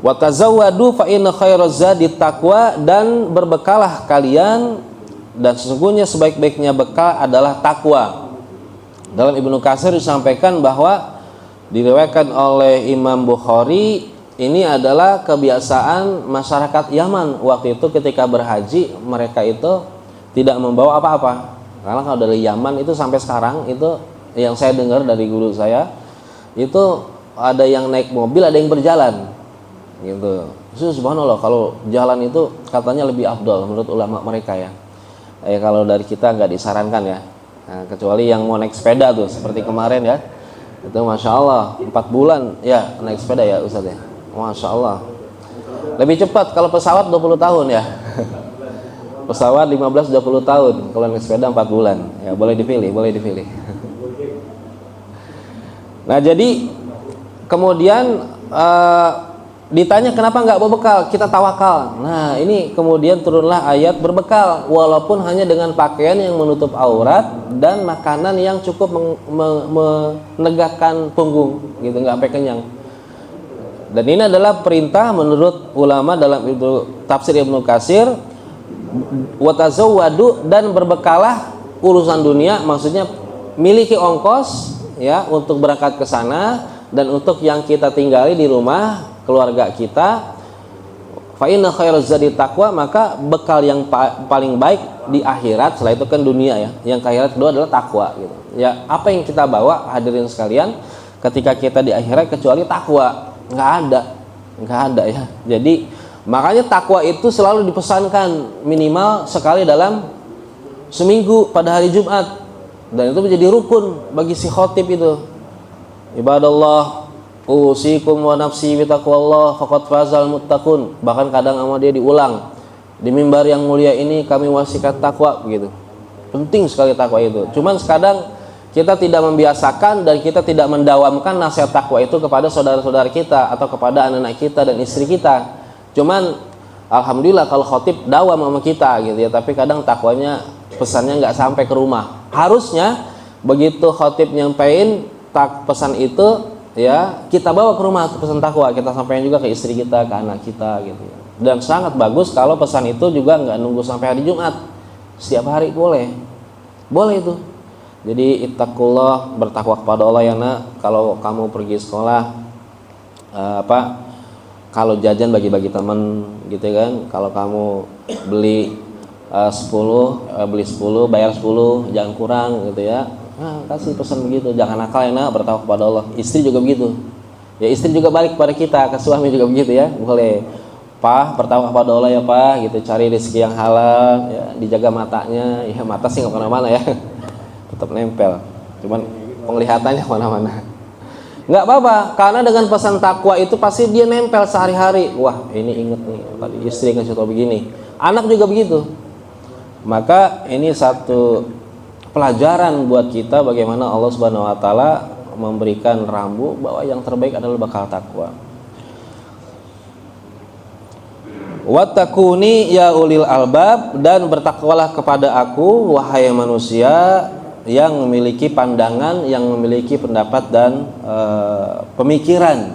Wa tazawwadu fa inna khairaz zadi taqwa, dan berbekalah kalian dan sesungguhnya sebaik-baiknya bekal adalah takwa. Dalam Ibnu Katsir disampaikan bahwa diriwayatkan oleh Imam Bukhari, ini adalah kebiasaan masyarakat Yaman waktu itu ketika berhaji, mereka itu tidak membawa apa-apa. Karena kalau dari Yaman itu sampai sekarang itu yang saya dengar dari guru saya itu ada yang naik mobil, ada yang berjalan gitu. Subhanallah, kalau jalan itu katanya lebih afdal menurut ulama mereka ya. Kalau dari kita nggak disarankan ya. Nah, kecuali yang mau naik sepeda tuh seperti kemarin ya. Itu Masya Allah 4 bulan ya naik sepeda ya Ustaz ya. Masya Allah. Lebih cepat kalau pesawat 20 tahun ya. Pesawat 15-20 tahun, kalau naik sepeda 4 bulan. Ya boleh dipilih. Nah jadi kemudian ditanya kenapa nggak berbekal, kita tawakal. Nah ini kemudian turunlah ayat berbekal walaupun hanya dengan pakaian yang menutup aurat dan makanan yang cukup menegakkan punggung gitu, nggak sampai kenyang. Dan ini adalah perintah menurut ulama dalam itu tafsir Ibnu Katsir, watazawwadu, dan berbekalah urusan dunia, maksudnya miliki ongkos ya untuk berangkat ke sana dan untuk yang kita tinggali di rumah keluarga kita. Fa inna khairaz zadi taqwa, maka bekal yang paling baik di akhirat, setelah itu kan dunia ya, yang ke akhirat kedua adalah takwa gitu. Ya, apa yang kita bawa hadirin sekalian ketika kita di akhirat kecuali takwa? Nggak ada ya. Jadi makanya takwa itu selalu dipesankan minimal sekali dalam seminggu pada hari Jumat, dan itu menjadi rukun bagi si khotib itu. Ibadallah, usikum wa nafsi bitaqwallah faqad fazal muttaqun. Bahkan kadang sama dia diulang di mimbar yang mulia ini, kami wasiat takwa begitu. Penting sekali takwa itu. Cuman kadang kita tidak membiasakan dan kita tidak mendawamkan nasihat takwa itu kepada saudara-saudara kita atau kepada anak-anak kita dan istri kita. Cuman alhamdulillah kalau khotib dawam sama kita gitu ya, tapi kadang takwanya pesannya nggak sampai ke rumah. Harusnya begitu khotib nyampein pesan itu ya, kita bawa ke rumah pesan takwa, kita sampaikan juga ke istri kita, ke anak kita gitu ya. Dan sangat bagus kalau pesan itu juga nggak nunggu sampai hari Jumat, setiap hari boleh itu. Jadi ittaqullah, bertakwa kepada Allah ya nak. Kalau kamu pergi sekolah kalau jajan bagi-bagi teman gitu kan. Kalau kamu beli 10 bayar 10, jangan kurang gitu ya. Nah, kasih pesan begitu, jangan nakal ya nak, bertakwa kepada Allah. Istri juga begitu ya, istri juga balik kepada kita, ke suami juga begitu ya. Boleh Pak, bertakwa kepada Allah ya Pak gitu, cari rezeki yang halal ya, dijaga matanya ya. Mata sih nggak kemana-mana ya, tetap nempel, cuman penglihatannya kemana-mana. Nggak apa-apa, karena dengan pesan takwa itu pasti dia nempel sehari-hari. Wah ini inget nih, tadi istri ngasih tau begini, anak juga begitu. Maka ini satu pelajaran buat kita bagaimana Allah Subhanahu wa taala memberikan rambu bahwa yang terbaik adalah bekal takwa. Wattaquni ya ulil albab, dan bertakwalah kepada aku wahai manusia yang memiliki pandangan, yang memiliki pendapat dan pemikiran.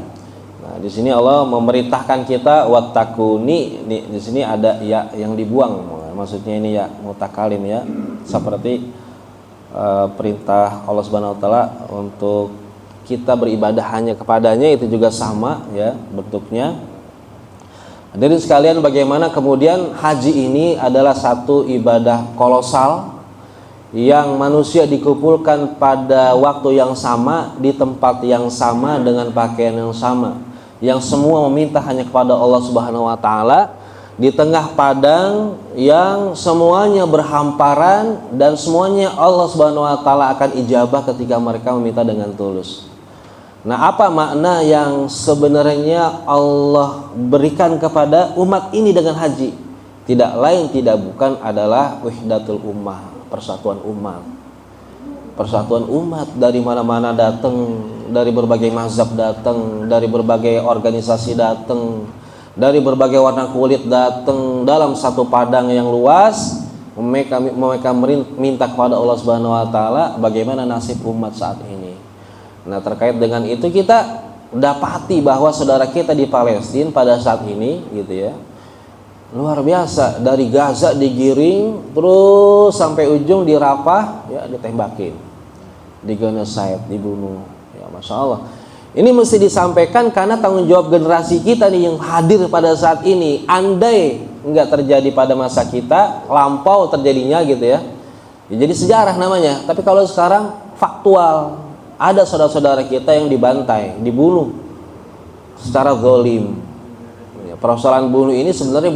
Nah, di sini Allah memerintahkan kita wattaquni. Di sini ada ya yang dibuang, maksudnya ini ya mutakalim ya, seperti perintah Allah Subhanahu wa taala untuk kita beribadah hanya kepadanya, itu juga sama ya bentuknya. Hadirin sekalian, bagaimana kemudian haji ini adalah satu ibadah kolosal yang manusia dikumpulkan pada waktu yang sama, di tempat yang sama, dengan pakaian yang sama, yang semua meminta hanya kepada Allah Subhanahu wa taala, di tengah padang yang semuanya berhamparan, dan semuanya Allah Subhanahu wa taala akan ijabah ketika mereka meminta dengan tulus. Nah, apa makna yang sebenarnya Allah berikan kepada umat ini dengan haji? Tidak lain tidak bukan adalah wahdatul ummah, persatuan umat. Persatuan umat dari mana-mana datang, dari berbagai mazhab datang, dari berbagai organisasi datang, dari berbagai warna kulit datang dalam satu padang yang luas. Mereka minta kepada Allah Subhanahu wa taala bagaimana nasib umat saat ini. Nah, terkait dengan itu kita dapati bahwa saudara kita di Palestina pada saat ini gitu ya, luar biasa, dari Gaza digiring terus sampai ujung di Rafah ya, ditembakin, digenocide, dibunuh ya. Masya Allah, ini mesti disampaikan karena tanggung jawab generasi kita nih yang hadir pada saat ini. Andai nggak terjadi pada masa kita, lampau terjadinya gitu ya. Jadi sejarah namanya. Tapi kalau sekarang faktual, ada saudara-saudara kita yang dibantai, dibunuh secara zalim. Ya, persoalan bunuh ini sebenarnya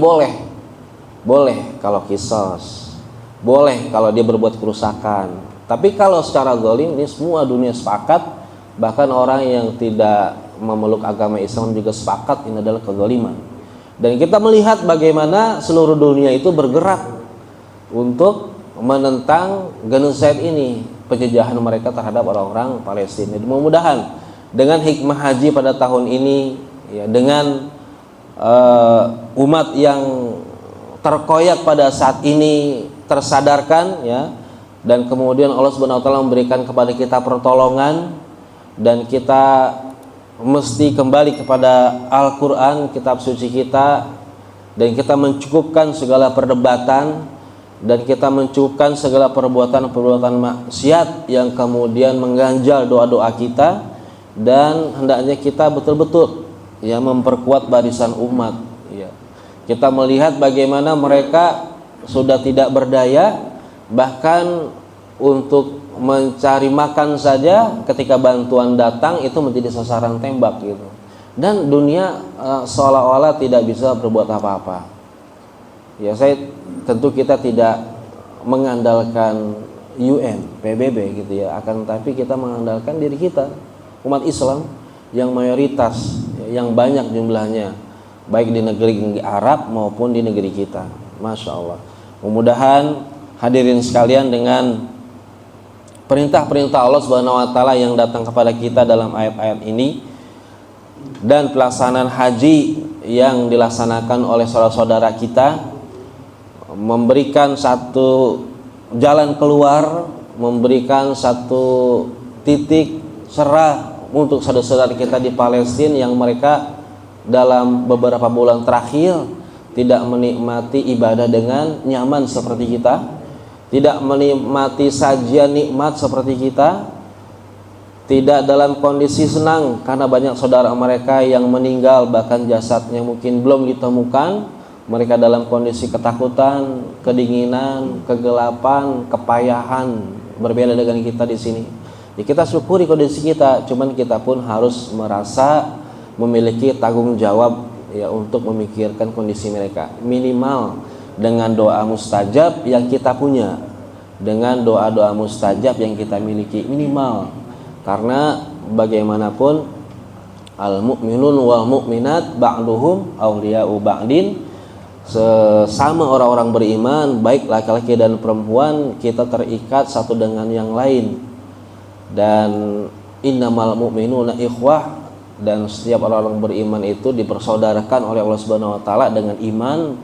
boleh kalau kisos, boleh kalau dia berbuat kerusakan. Tapi kalau secara zalim ini semua dunia sepakat, bahkan orang yang tidak memeluk agama Islam juga sepakat ini adalah kezaliman. Dan kita melihat bagaimana seluruh dunia itu bergerak untuk menentang genocide ini, penjajahan mereka terhadap orang-orang Palestina. Mudah-mudahan dengan hikmah haji pada tahun ini, ya, dengan umat yang terkoyak pada saat ini tersadarkan, ya, dan kemudian Allah Subhanahu wa taala memberikan kepada kita pertolongan, dan kita mesti kembali kepada Al-Qur'an, kitab suci kita, dan kita mencukupkan segala perdebatan, dan kita mencukupkan segala perbuatan-perbuatan maksiat yang kemudian mengganjal doa-doa kita, dan hendaknya kita betul-betul ya memperkuat barisan umat, ya. Kita melihat bagaimana mereka sudah tidak berdaya, bahkan untuk mencari makan saja ketika bantuan datang itu menjadi sasaran tembak gitu. Dan dunia seolah-olah tidak bisa berbuat apa-apa. Ya, tentu kita tidak mengandalkan UN, PBB gitu ya, akan tapi kita mengandalkan diri kita, umat Islam yang mayoritas, yang banyak jumlahnya, baik di negeri Arab maupun di negeri kita. Masya Allah. Mudah-mudahan hadirin sekalian, dengan perintah-perintah Allah Subhanahu wa taala yang datang kepada kita dalam ayat-ayat ini, dan pelaksanaan haji yang dilaksanakan oleh saudara-saudara kita, memberikan satu jalan keluar, memberikan satu titik cerah untuk saudara-saudara kita di Palestina yang mereka dalam beberapa bulan terakhir tidak menikmati ibadah dengan nyaman seperti kita, tidak menikmati sajian nikmat seperti kita, tidak dalam kondisi senang karena banyak saudara mereka yang meninggal, bahkan jasadnya mungkin belum ditemukan. Mereka dalam kondisi ketakutan, kedinginan, kegelapan, kepayahan, berbeda dengan kita di sini. Ya, kita syukuri kondisi kita, cuman kita pun harus merasa memiliki tanggung jawab ya untuk memikirkan kondisi mereka, minimal dengan doa mustajab yang kita punya, dengan doa-doa mustajab yang kita miliki, minimal. Karena bagaimanapun al-mu'minun wal mu'minat ba'duhum awliya'u ba'din, sesama orang-orang beriman, baik laki-laki dan perempuan, kita terikat satu dengan yang lain. Dan innamal mu'minuna ikhwah, dan setiap orang-orang beriman itu dipersaudarakan oleh Allah Subhanahu wa taala dengan iman.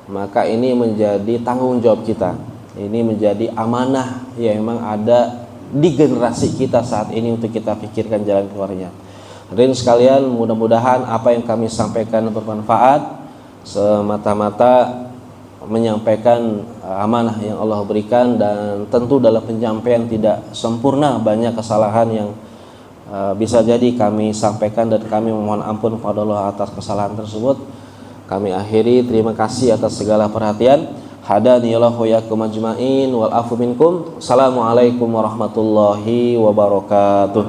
Maka ini menjadi tanggung jawab kita, ini menjadi amanah yang memang ada di generasi kita saat ini untuk kita pikirkan jalan keluarnya. Hadirin sekalian, mudah-mudahan apa yang kami sampaikan bermanfaat, semata-mata menyampaikan amanah yang Allah berikan, dan tentu dalam penyampaian tidak sempurna, banyak kesalahan yang bisa jadi kami sampaikan, dan kami memohon ampun kepada Allah atas kesalahan tersebut. Kami akhiri, terima kasih atas segala perhatian. Hadaniyallahu yakum ajmain wal afu minkum. Assalamualaikum warahmatullahi wabarakatuh.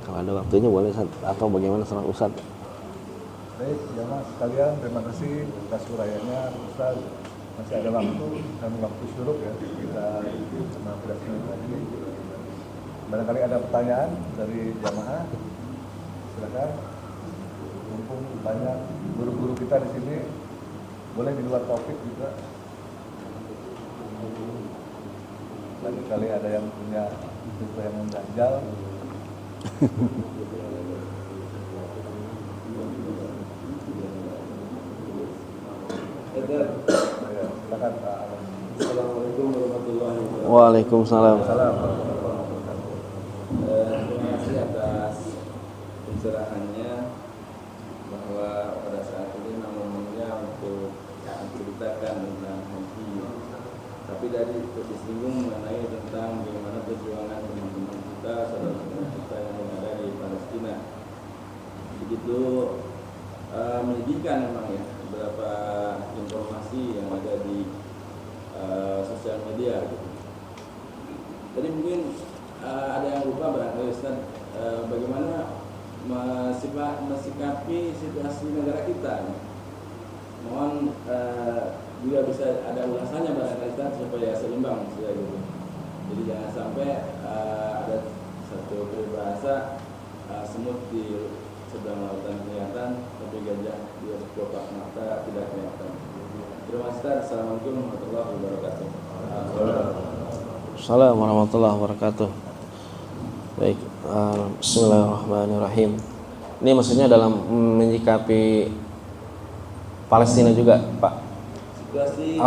Kalau ada waktunya boleh atau bagaimana sama Ustaz? Baik, jamaah sekalian, terima kasih atas uraiannya Ustaz. Masih ada waktu, kami waktu syuruk ya, kita 15 menit lagi. Barangkali ada pertanyaan dari jamaah, silakan. Mumpung banyak guru-guru kita di sini, boleh di luar topik juga. Barangkali ada yang punya sesuatu yang mengganjal. Silakan Pak. Assalamualaikum warahmatullahi wabarakatuh. Waalaikumsalam. Terima kasih atas pencerahannya, bahwa pada saat ini namanya untuk menceritakan tentang haji, tapi dari disinggung mengenai tentang bagaimana perjuangan teman-teman kita, saudara-saudara kita begitu menyedihkan memang ya, beberapa informasi yang ada di sosial media gitu. Tadi mungkin ada yang lupa barangkali Ustaz, bagaimana mensikapi situasi negara kita. Mohon juga bisa ada ulasannya barangkali Ustaz, supaya seimbang gitu. Jadi jangan sampai ada satu peribahasa, semut di seberang lautan kelihatan, tapi gajah di kelopak mata tidak kelihatan. Terima kasih. Assalamualaikum warahmatullahi wabarakatuh. Assalamualaikum warahmatullahi wabarakatuh. Baik, bismillahirrahmanirrahim. Ini maksudnya dalam menyikapi Palestina juga, Pak?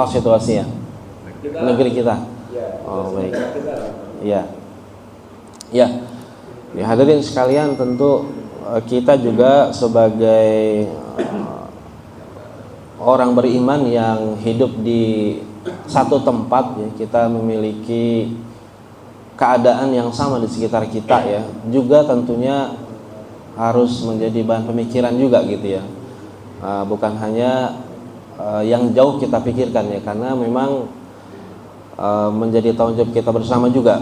Situasi ya? Negeri kita? Oh, baik. Ya. Ya. Ya, hadirin sekalian, tentu kita juga sebagai orang beriman yang hidup di satu tempat ya, kita memiliki keadaan yang sama di sekitar kita ya, juga tentunya harus menjadi bahan pemikiran juga gitu ya. Bukan hanya yang jauh kita pikirkan ya, karena memang menjadi tanggung jawab kita bersama juga.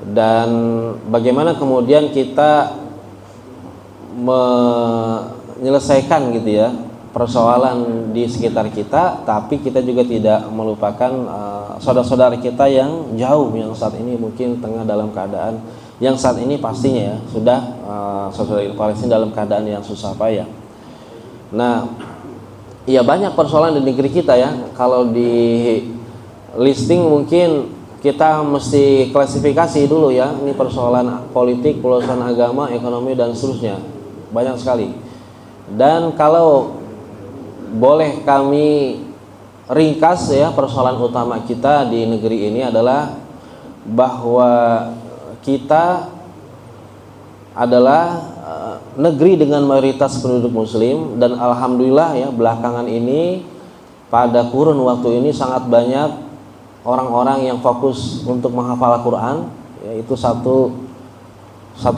Dan bagaimana kemudian kita menyelesaikan gitu ya persoalan di sekitar kita, tapi kita juga tidak melupakan saudara-saudara kita yang jauh, yang saat ini mungkin tengah dalam keadaan yang saat ini pastinya ya sudah saudara Palestina dalam keadaan yang susah payah. Nah, ya banyak persoalan di negeri kita ya. Kalau di listing mungkin kita mesti klasifikasi dulu ya. Ini persoalan politik, persoalan agama, ekonomi dan seterusnya. Banyak sekali. Dan kalau boleh kami ringkas ya, persoalan utama kita di negeri ini adalah bahwa kita adalah negeri dengan mayoritas penduduk muslim, dan alhamdulillah ya belakangan ini pada kurun waktu ini sangat banyak orang-orang yang fokus untuk menghafal Al-Quran ya, itu satu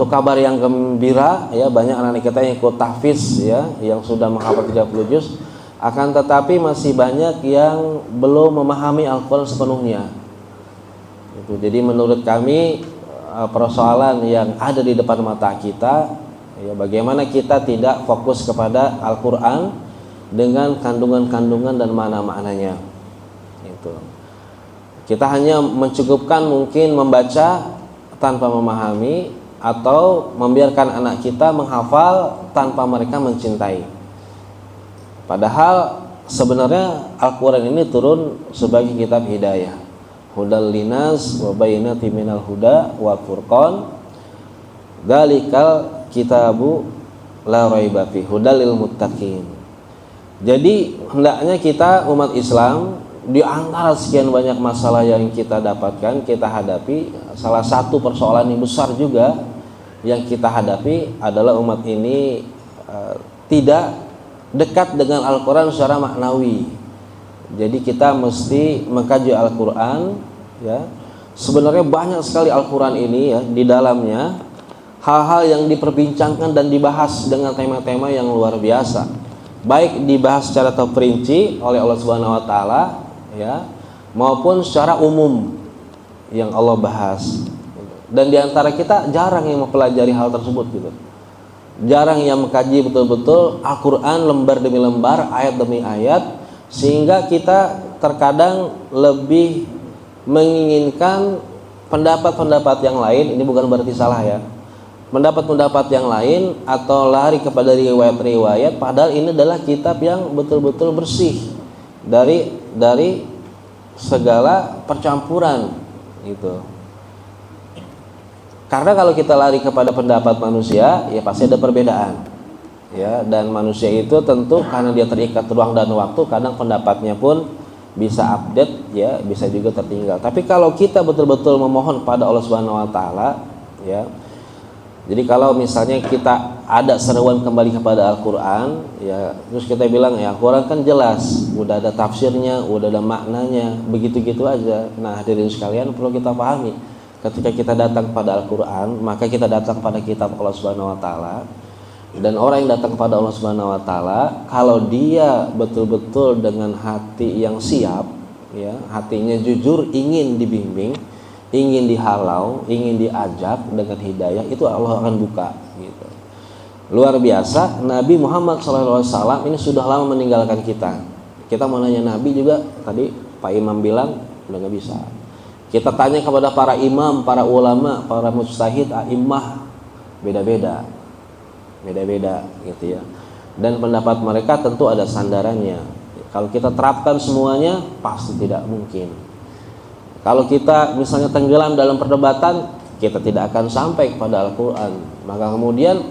kabar yang gembira ya. Banyak anak-anak kita yang ikut tahfiz ya, yang sudah menghafal 30 juz. Akan tetapi masih banyak yang belum memahami Al-Quran sepenuhnya itu. Jadi menurut kami persoalan yang ada di depan mata kita ya, bagaimana kita tidak fokus kepada Al-Quran dengan kandungan-kandungan dan makna-maknanya itu. Kita hanya mencukupkan mungkin membaca tanpa memahami, atau membiarkan anak kita menghafal tanpa mereka mencintai. Padahal sebenarnya Al-Quran ini turun sebagai kitab hidayah, hudal linas wa bayyinatin minal huda wa furqan, dzalikal kitabu la raiba fi hudal lil muttaqin. Jadi hendaknya kita umat Islam, di antara sekian banyak masalah yang kita dapatkan, kita hadapi, salah satu persoalan yang besar juga yang kita hadapi adalah umat ini tidak dekat dengan Al-Quran secara maknawi. Jadi kita mesti mengkaji Al-Quran ya. Sebenarnya banyak sekali Al-Quran ini ya, di dalamnya hal-hal yang diperbincangkan dan dibahas dengan tema-tema yang luar biasa, baik dibahas secara terperinci oleh Allah Subhanahu wa taala ya, maupun secara umum yang Allah bahas. Dan diantara kita jarang yang mempelajari hal tersebut gitu, jarang yang mengkaji betul-betul Al-Quran lembar demi lembar, ayat demi ayat, sehingga kita terkadang lebih menginginkan pendapat-pendapat yang lain. Ini bukan berarti salah ya, pendapat-pendapat yang lain, atau lari kepada riwayat-riwayat, padahal ini adalah kitab yang betul-betul bersih dari segala percampuran gitu. Karena kalau kita lari kepada pendapat manusia ya pasti ada perbedaan ya, dan manusia itu tentu karena dia terikat ruang dan waktu, kadang pendapatnya pun bisa update ya, bisa juga tertinggal. Tapi kalau kita betul-betul memohon pada Allah Subhanahu wa taala ya, jadi kalau misalnya kita ada seruan kembali kepada Al-Quran ya, terus kita bilang ya Al-Quran kan jelas, udah ada tafsirnya, udah ada maknanya, begitu-gitu aja. Nah hadirin sekalian, perlu kita pahami, ketika kita datang pada Al-Quran, maka kita datang pada kitab Allah Subhanahu wa taala, Dan orang yang datang kepada Allah Subhanahu wa taala, kalau dia betul-betul dengan hati yang siap, ya, hatinya jujur ingin dibimbing, ingin dihalau, ingin diajak dengan hidayah, itu Allah akan buka gitu. Luar biasa, Nabi Muhammad SAW ini sudah lama meninggalkan kita. Kita mau nanya Nabi juga, tadi Pak Imam bilang udah nggak bisa. Kita tanya kepada para imam, para ulama, para mujtahid, a'immah, beda-beda gitu ya. Dan pendapat mereka tentu ada sandarannya. Kalau kita terapkan semuanya pasti tidak mungkin. Kalau kita misalnya tenggelam dalam perdebatan, kita tidak akan sampai kepada Al-Quran. Maka kemudian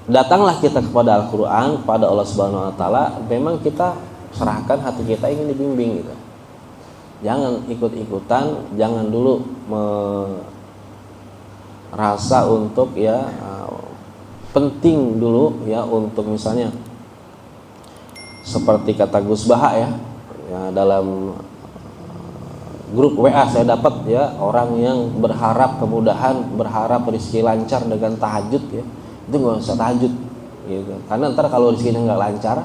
datanglah kita kepada Al-Quran, kepada Allah Subhanahu wa taala. Memang kita serahkan hati kita ingin dibimbing gitu. Jangan ikut-ikutan, jangan dulu merasa untuk ya penting dulu ya untuk misalnya seperti kata Gus Baha ya dalam grup WA saya dapat ya, orang yang berharap kemudahan, berharap rezeki lancar dengan tahajud ya, itu nggak usah tahajud gitu. Karena ntar kalau rezekinya nggak lancar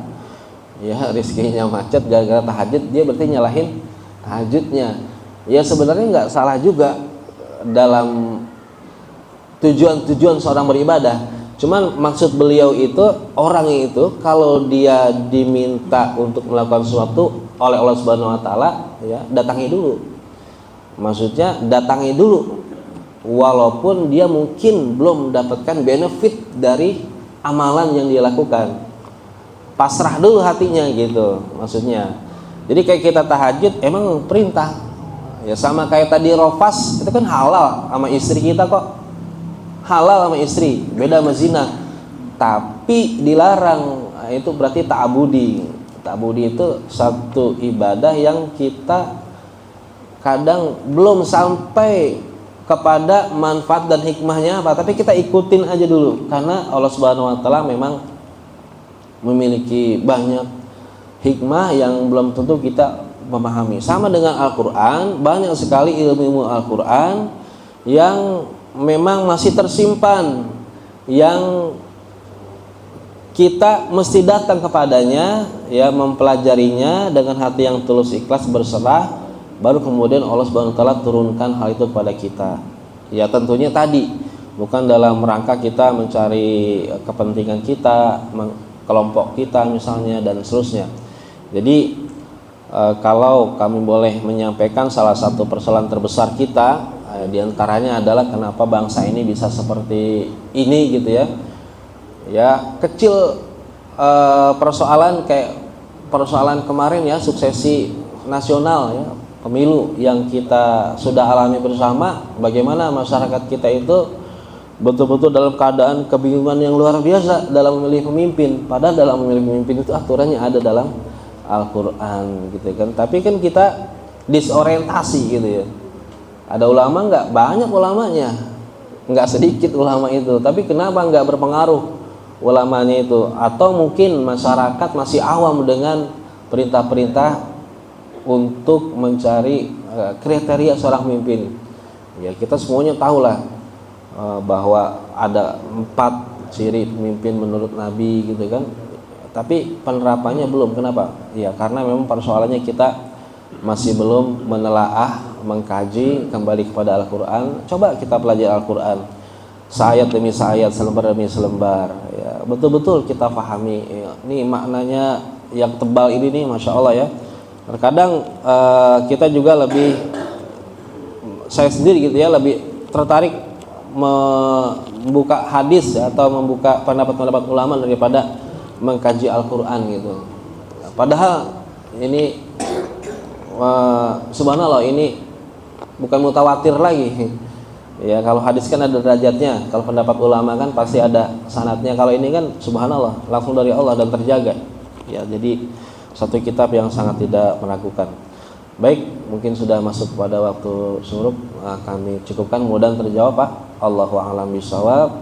ya, rezekinya macet gara-gara tahajud, dia berarti nyalahin tahajudnya. Ya sebenarnya nggak salah juga dalam tujuan seorang beribadah. Cuman maksud beliau itu, orang itu kalau dia diminta untuk melakukan sesuatu oleh Allah Subhanahu wa taala ya, datangi dulu. Maksudnya datangi dulu walaupun dia mungkin belum mendapatkan benefit dari amalan yang dia lakukan. Pasrah dulu hatinya gitu maksudnya. Jadi kayak kita tahajud emang perintah. Ya sama kayak tadi rofas, itu kan halal sama istri kita kok. Halal sama istri, beda sama zina. Tapi dilarang, itu berarti ta'abudi. Ta'abudi itu satu ibadah yang kita kadang belum sampai kepada manfaat dan hikmahnya apa, tapi kita ikutin aja dulu. Karena Allah Subhanahu wa taala memang memiliki banyak hikmah yang belum tentu kita memahami. Sama dengan Al-Quran, banyak sekali ilmu Al-Quran yang memang masih tersimpan, yang kita mesti datang kepadanya ya, mempelajarinya dengan hati yang tulus ikhlas berserah, baru kemudian Allah Subhanahu wa taala turunkan hal itu kepada kita. Ya tentunya tadi bukan dalam rangka kita mencari kepentingan kita, kelompok kita misalnya dan seterusnya. Jadi kalau kami boleh menyampaikan salah satu persoalan terbesar kita di antaranya adalah kenapa bangsa ini bisa seperti ini gitu ya. Ya kecil persoalan kayak persoalan kemarin ya, suksesi nasional ya, pemilu yang kita sudah alami bersama, bagaimana masyarakat kita itu betul-betul dalam keadaan kebingungan yang luar biasa dalam memilih pemimpin. Padahal dalam memilih pemimpin itu aturannya ada dalam Al-Quran gitu kan. Tapi kan kita disorientasi gitu ya. Ada ulama nggak? Banyak ulamanya, nggak sedikit ulama itu. Tapi kenapa nggak berpengaruh ulamanya itu? Atau mungkin masyarakat masih awam dengan perintah-perintah untuk mencari kriteria seorang pemimpin. Ya kita semuanya tahulah bahwa ada 4 ciri pemimpin menurut Nabi gitu kan. Tapi penerapannya belum. Kenapa? Ya karena memang persoalannya kita masih belum menelaah, mengkaji kembali kepada Al-Quran. Coba kita pelajari Al-Quran seayat demi seayat, selembar demi selembar ya, betul-betul kita pahami ya. Ini maknanya yang tebal ini nih, Masya Allah ya. Terkadang kita juga lebih, saya sendiri gitu ya, lebih tertarik membuka hadis ya, atau membuka pendapat-pendapat ulama daripada mengkaji Al-Quran gitu. Padahal ini subhanallah, ini bukan mutawatir lagi ya. Kalau hadis kan ada derajatnya, kalau pendapat ulama kan pasti ada sanadnya. Kalau ini kan subhanallah langsung dari Allah dan terjaga ya. Jadi satu kitab yang sangat tidak meragukan. Baik, mungkin sudah masuk pada waktu syuruk, kami cukupkan, mudah-mudahan terjawab Pak. Allahu a'lam bishawab.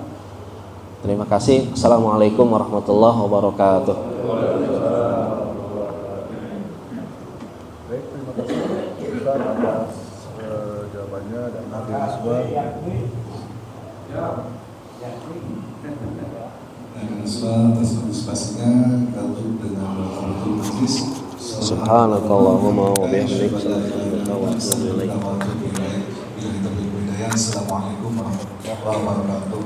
Terima kasih. Assalamualaikum warahmatullahi wabarakatuh. Atas jawabannya dan hadirin semua. Dan semua atas partisipasinya kita tutup dengan betul majlis. Subhanakallahumma wa bihamdika asyhadu an la ilaha illa anta astaghfiruka wa atubu ilaik. Assalamualaikum warahmatullahi wabarakatuh.